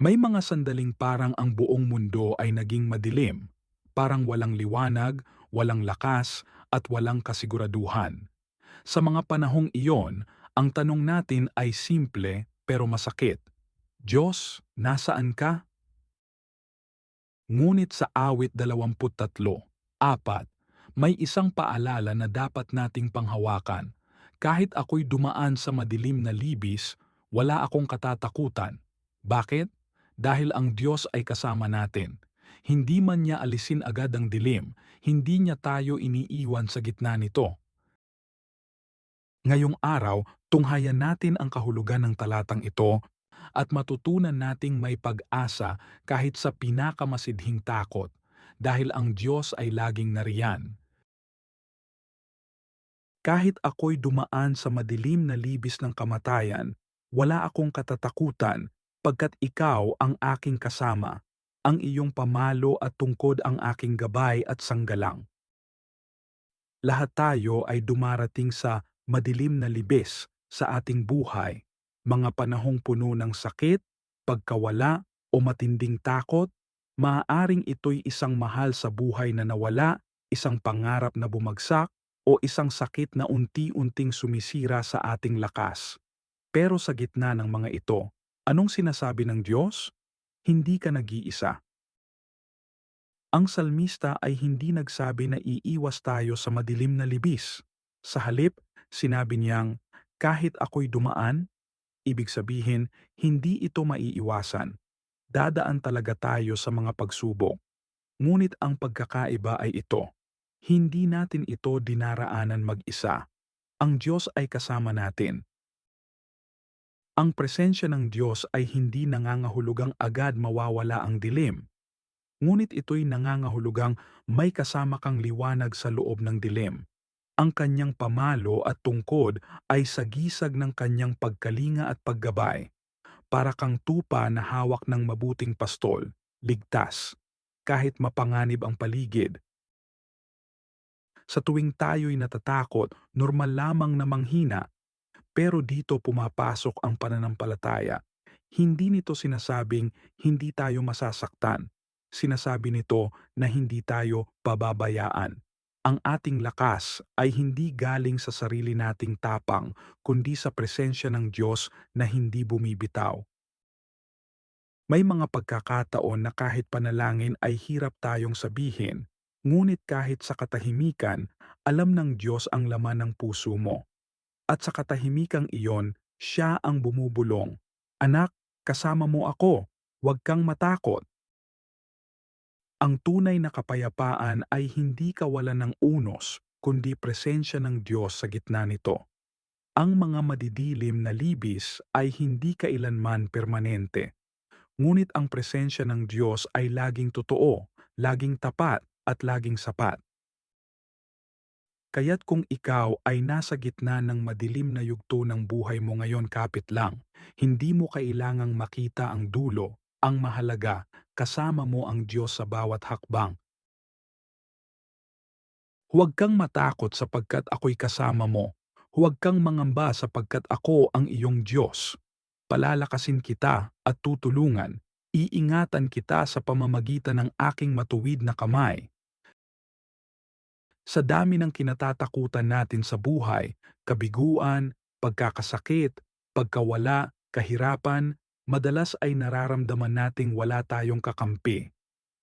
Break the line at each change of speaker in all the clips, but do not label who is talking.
May mga sandaling parang ang buong mundo ay naging madilim, parang walang liwanag, walang lakas, at walang kasiguraduhan. Sa mga panahong iyon, ang tanong natin ay simple pero masakit. Diyos, nasaan ka? Ngunit sa awit 23:4, may isang paalala na dapat nating panghawakan. Kahit ako'y dumaan sa madilim na libis, wala akong katatakutan. Bakit? Dahil ang Diyos ay kasama natin. Hindi man niya alisin agad ang dilim, hindi niya tayo iniiwan sa gitna nito. Ngayong araw, tunghayan natin ang kahulugan ng talatang ito at matutunan nating may pag-asa kahit sa pinakamasidhing takot, dahil ang Diyos ay laging nariyan. Kahit ako'y dumaan sa madilim na libis ng kamatayan, wala akong katatakutan pagkat ikaw ang aking kasama, ang iyong pamalo at tungkod ang aking gabay at sanggalang. Lahat tayo ay dumarating sa madilim na libis sa ating buhay, mga panahong puno ng sakit, pagkawala o matinding takot. Maaaring ito'y isang mahal sa buhay na nawala, isang pangarap na bumagsak, o isang sakit na unti-unting sumisira sa ating lakas. Pero sa gitna ng mga ito, anong sinasabi ng Diyos? Hindi ka nag-iisa. Ang salmista ay hindi nagsabi na iiwas tayo sa madilim na libis. Sa halip, sinabi niyang, kahit ako'y dumaan, ibig sabihin, hindi ito maiiwasan. Dadaan talaga tayo sa mga pagsubok. Ngunit ang pagkakaiba ay ito. Hindi natin ito dinaraanan mag-isa. Ang Diyos ay kasama natin. Ang presensya ng Diyos ay hindi nangangahulugang agad mawawala ang dilim. Ngunit ito'y nangangahulugang may kasama kang liwanag sa loob ng dilim. Ang kanyang pamalo at tungkod ay sagisag ng kanyang pagkalinga at paggabay, para kang tupa na hawak ng mabuting pastol, ligtas, kahit mapanganib ang paligid. Sa tuwing tayo'y natatakot, normal lamang na manghina, pero dito pumapasok ang pananampalataya. Hindi nito sinasabing hindi tayo masasaktan. Sinasabi nito na hindi tayo pababayaan. Ang ating lakas ay hindi galing sa sarili nating tapang, kundi sa presensya ng Diyos na hindi bumibitaw. May mga pagkakataon na kahit panalangin ay hirap tayong sabihin, ngunit kahit sa katahimikan, alam ng Diyos ang laman ng puso mo. At sa katahimikang iyon, siya ang bumubulong. Anak, kasama mo ako. Huwag kang matakot. Ang tunay na kapayapaan ay hindi kawalan ng unos, kundi presensya ng Diyos sa gitna nito. Ang mga madidilim na libis ay hindi kailanman permanente. Ngunit ang presensya ng Diyos ay laging totoo, laging tapat, at laging sapat. Kaya't kung ikaw ay nasa gitna ng madilim na yugto ng buhay mo ngayon kapit lang, hindi mo kailangang makita ang dulo. Ang mahalaga, kasama mo ang Diyos sa bawat hakbang. Huwag kang matakot sapagkat ako'y kasama mo. Huwag kang mangamba sapagkat ako ang iyong Diyos. Palalakasin kita at tutulungan. Iingatan kita sa pamamagitan ng aking matuwid na kamay. Sa dami ng kinatatakutan natin sa buhay, kabiguan, pagkakasakit, pagkawala, kahirapan, madalas ay nararamdaman nating wala tayong kakampi.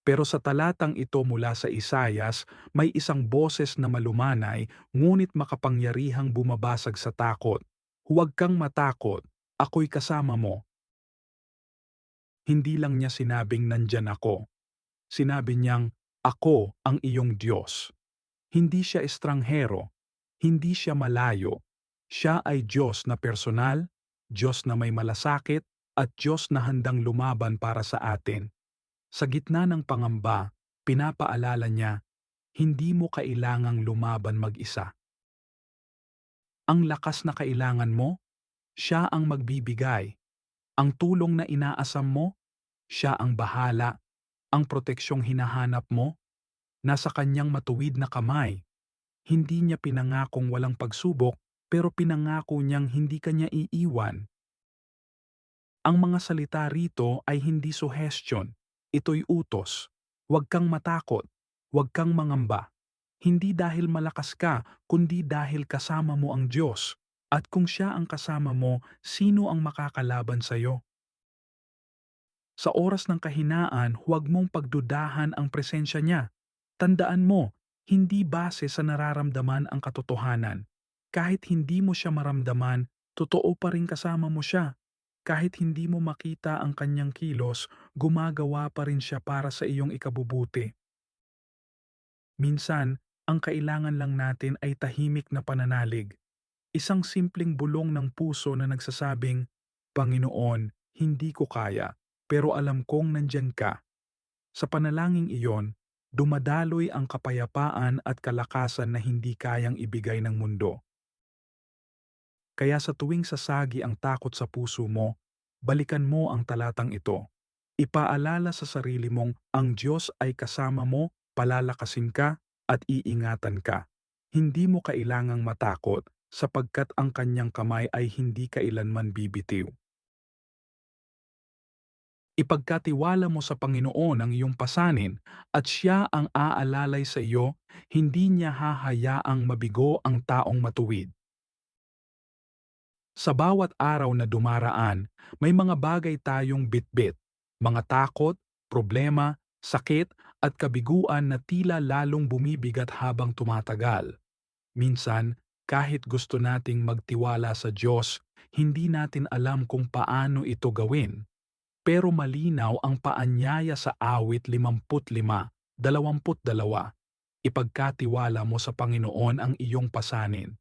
Pero sa talatang ito mula sa Isayas, may isang boses na malumanay ngunit makapangyarihang bumabasag sa takot. Huwag kang matakot, ako'y kasama mo. Hindi lang niya sinabing nandyan ako. Sinabi niyang, ako ang iyong Diyos. Hindi siya estranghero, hindi siya malayo. Siya ay Diyos na personal, Diyos na may malasakit, at Diyos na handang lumaban para sa atin. Sa gitna ng pangamba, pinapaalala niya, hindi mo kailangang lumaban mag-isa. Ang lakas na kailangan mo, siya ang magbibigay. Ang tulong na inaasam mo, siya ang bahala. Ang proteksyong hinahanap mo, nasa kanyang matuwid na kamay. Hindi niya pinangakong walang pagsubok, pero pinangako niyang hindi kanya iiwan. Ang mga salita rito ay hindi suggestion, ito'y utos. Huwag kang matakot, huwag kang mangamba. Hindi dahil malakas ka, kundi dahil kasama mo ang Diyos. At kung siya ang kasama mo, sino ang makakalaban sa iyo? Sa oras ng kahinaan, huwag mong pagdudahan ang presensya niya. Tandaan mo, hindi base sa nararamdaman ang katotohanan. Kahit hindi mo siya maramdaman, totoo pa rin kasama mo siya. Kahit hindi mo makita ang kanyang kilos, gumagawa pa rin siya para sa iyong ikabubuti. Minsan, ang kailangan lang natin ay tahimik na pananalig. Isang simpleng bulong ng puso na nagsasabing, Panginoon, hindi ko kaya, pero alam kong nandyan ka. Sa panalangin iyon, dumadaloy ang kapayapaan at kalakasan na hindi kayang ibigay ng mundo. Kaya sa tuwing sasagi ang takot sa puso mo, balikan mo ang talatang ito. Ipaalala sa sarili mong ang Diyos ay kasama mo, palalakasin ka, at iingatan ka. Hindi mo kailangang matakot sapagkat ang kanyang kamay ay hindi kailanman bibitiw. Ipagkatiwala mo sa Panginoon ang iyong pasanin at siya ang aalalay sa iyo, hindi niya hahayaang mabigo ang taong matuwid. Sa bawat araw na dumaraan, may mga bagay tayong bitbit, mga takot, problema, sakit at kabiguan na tila lalong bumibigat habang tumatagal. Minsan, kahit gusto nating magtiwala sa Diyos, hindi natin alam kung paano ito gawin. Pero malinaw ang paanyaya sa awit 55:22. Ipagkatiwala mo sa Panginoon ang iyong pasanin.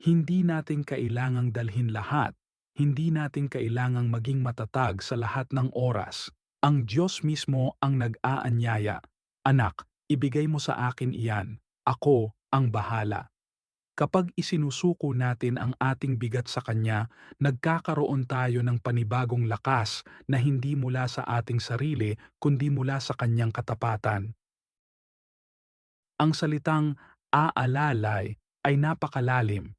Hindi natin kailangang dalhin lahat. Hindi natin kailangang maging matatag sa lahat ng oras. Ang Diyos mismo ang nag-aanyaya. Anak, ibigay mo sa akin iyan. Ako ang bahala. Kapag isinusuko natin ang ating bigat sa Kanya, nagkakaroon tayo ng panibagong lakas na hindi mula sa ating sarili kundi mula sa Kanyang katapatan. Ang salitang aalalay ay napakalalim.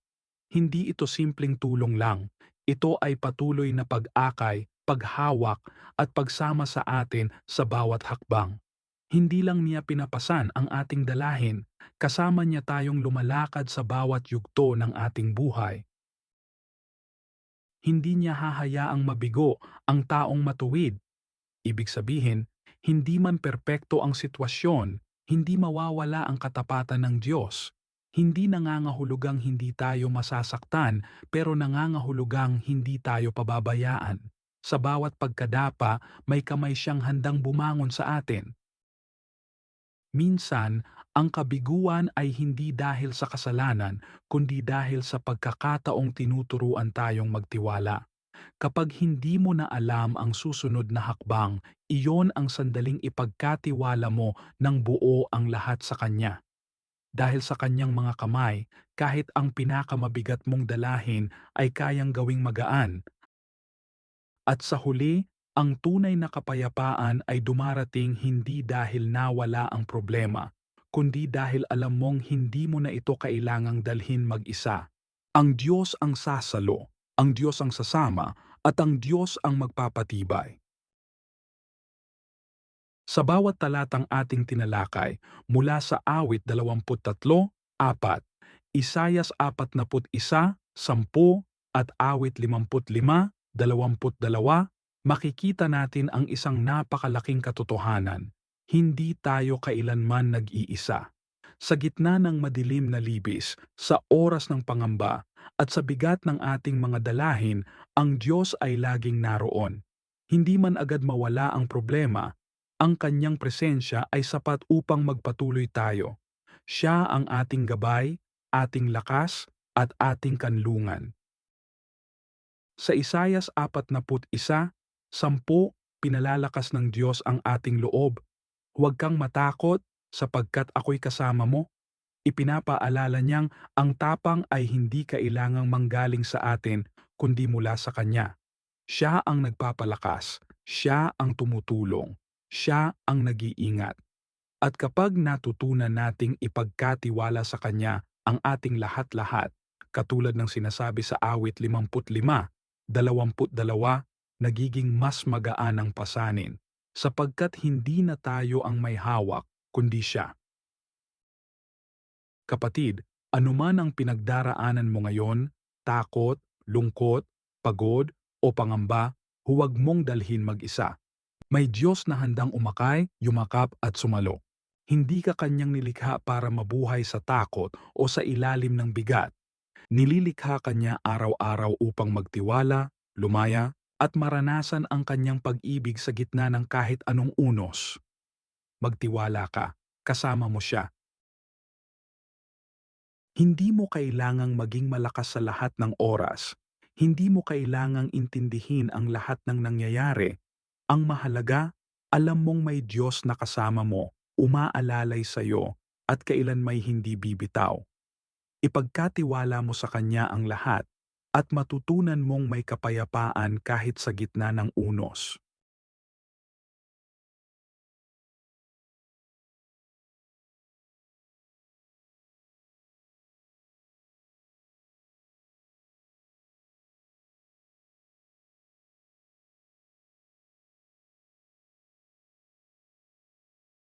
Hindi ito simpleng tulong lang. Ito ay patuloy na pag-akay, paghawak at pagsama sa atin sa bawat hakbang. Hindi lang niya pinapasan ang ating dalahin, kasama niya tayong lumalakad sa bawat yugto ng ating buhay. Hindi niya hahayaang mabigo ang taong matuwid. Ibig sabihin, hindi man perpekto ang sitwasyon, hindi mawawala ang katapatan ng Diyos. Hindi nangangahulugang hindi tayo masasaktan, pero nangangahulugang hindi tayo pababayaan. Sa bawat pagkadapa, may kamay siyang handang bumangon sa atin. Minsan, ang kabiguan ay hindi dahil sa kasalanan, kundi dahil sa pagkakataong tinuturuan tayong magtiwala. Kapag hindi mo na alam ang susunod na hakbang, iyon ang sandaling ipagkatiwala mo ng buo ang lahat sa Kanya. Dahil sa Kanyang mga kamay, kahit ang pinakamabigat mong dalahin ay kayang gawing magaan. At sa huli, ang tunay na kapayapaan ay dumarating hindi dahil nawala ang problema, kundi dahil alam mong hindi mo na ito kailangang dalhin mag-isa. Ang Diyos ang sasalo, ang Diyos ang sasama, at ang Diyos ang magpapatibay. Sa bawat talatang ating tinalakay, mula sa awit 23:4, Isayas 41:10 at awit 55:22, makikita natin ang isang napakalaking katotohanan. Hindi tayo kailanman nag-iisa. Sa gitna ng madilim na libis, sa oras ng pangamba, at sa bigat ng ating mga dalahin, ang Diyos ay laging naroon. Hindi man agad mawala ang problema, ang kanyang presensya ay sapat upang magpatuloy tayo. Siya ang ating gabay, ating lakas, at ating kanlungan. Sa Isayas 41:10, pinalalakas ng Diyos ang ating loob. Huwag kang matakot sapagkat ako'y kasama mo. Ipinapaalala niyang ang tapang ay hindi kailangang manggaling sa atin kundi mula sa Kanya. Siya ang nagpapalakas, siya ang tumutulong, siya ang nag-iingat. At kapag natutunan nating ipagkatiwala sa Kanya ang ating lahat-lahat, katulad ng sinasabi sa awit 55, 22, nagiging mas magaan ang pasanin sapagkat hindi na tayo ang may hawak kundi siya. Kapatid, anuman ang pinagdaraanan mo ngayon, takot, lungkot, pagod, o pangamba, huwag mong dalhin mag-isa. May Diyos na handang umakay, yumakap at sumalo. Hindi ka kanyang nilikha para mabuhay sa takot o sa ilalim ng bigat. Nililikha kanya araw-araw upang magtiwala, lumaya, at maranasan ang kanyang pag-ibig sa gitna ng kahit anong unos. Magtiwala ka, kasama mo siya. Hindi mo kailangang maging malakas sa lahat ng oras. Hindi mo kailangang intindihin ang lahat ng nangyayari. Ang mahalaga, alam mong may Diyos na kasama mo, umaalalay sa iyo, at kailan may hindi bibitaw. Ipagkatiwala mo sa Kanya ang lahat, at matutunan mong may kapayapaan kahit sa gitna ng unos.